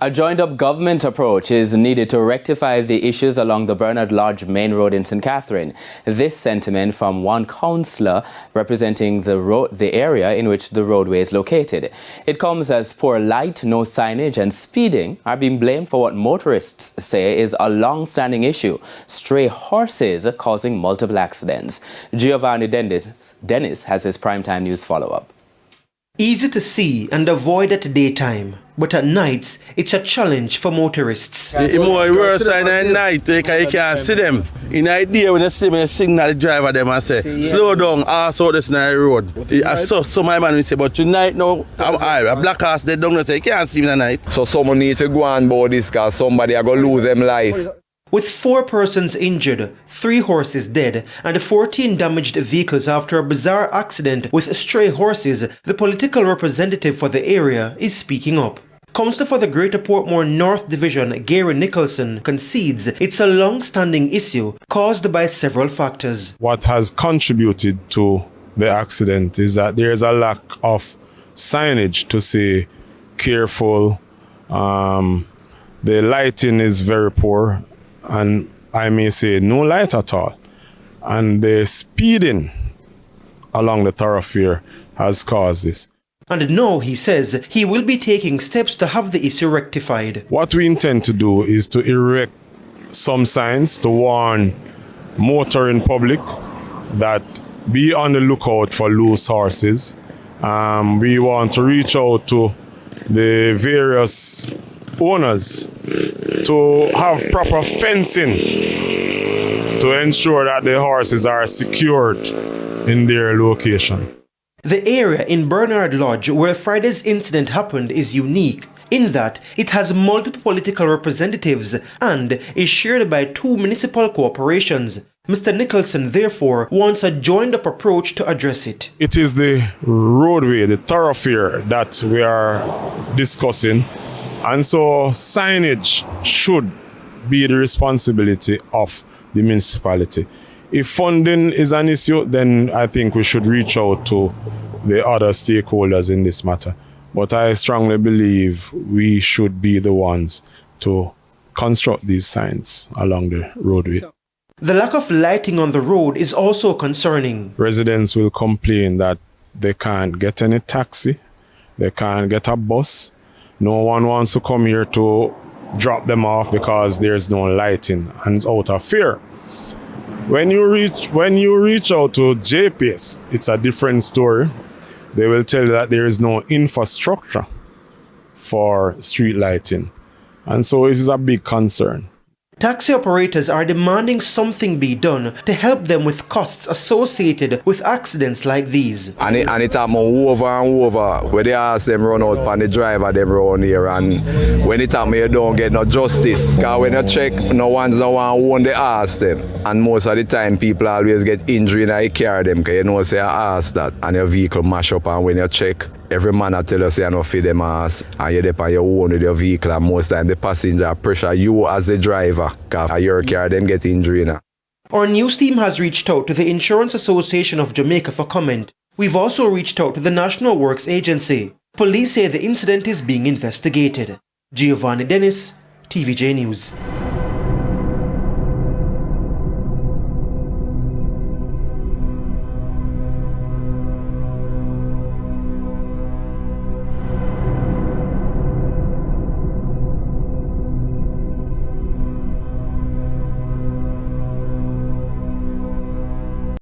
A joined-up government approach is needed to rectify the issues along the Bernard Lodge Main Road in St. Catherine. This sentiment from one councillor representing the area in which the roadway is located. It comes as poor light, no signage and speeding are being blamed for what motorists say is a long-standing issue: stray horses causing multiple accidents. Giovanni Dennis has his primetime news follow-up. Easy to see and avoid at daytime, but at nights it's a challenge for motorists. It's more worse at night because you can't see them. In the day when you see me, you signal the driver them and say, slow down, ass out this road. I saw some of my man will say, but tonight now, a black ass they don't say, you can't see me at night. So someone needs to go on board this car, somebody are going to lose them life. With 4 persons injured, 3 horses dead, and 14 damaged vehicles after a bizarre accident with stray horses, the political representative for the area is speaking up. Councillor for the Greater Portmore North Division, Gary Nicholson, concedes it's a long-standing issue caused by several factors. What has contributed to the accident is that there is a lack of signage to say careful. The lighting is very poor, and I may say no light at all. And the speeding along the thoroughfare has caused this. And now he says he will be taking steps to have the issue rectified. What we intend to do is to erect some signs to warn motoring public that be on the lookout for loose horses. We want to reach out to the various owners to have proper fencing to ensure that the horses are secured in their location. The area in Bernard Lodge where Friday's incident happened is unique in that it has multiple political representatives and is shared by 2 municipal corporations. Mr. Nicholson therefore wants a joined-up approach to address it. It is the roadway, the thoroughfare that we are discussing, and so signage should be the responsibility of the municipality. If funding is an issue, then I think we should reach out to the other stakeholders in this matter. But I strongly believe we should be the ones to construct these signs along the roadway. The lack of lighting on the road is also concerning. Residents will complain that they can't get any taxi, they can't get a bus. No one wants to come here to drop them off because there's no lighting, and it's out of fear. When you reach out to JPS, it's a different story. They will tell you that there is no infrastructure for street lighting. And so this is a big concern. Taxi operators are demanding something be done to help them with costs associated with accidents like these. And it happen over and over. When they ask them run out on the driver, them run here. And when it happen, you don't get no justice. Because when you check, no one's the one who won the ask them. And most of the time, people always get injured and you carry them. Because you know, say, I ask that. And your vehicle mash up. And when you check, every man I tell you, say, I don't feed them ass. And you're on your own with your vehicle. And most of the time, the passenger pressure you as the driver. Because your car, them get injured now. Our news team has reached out to the Insurance Association of Jamaica for comment. We've also reached out to the National Works Agency. Police say the incident is being investigated. Giovanni Dennis, TVJ News.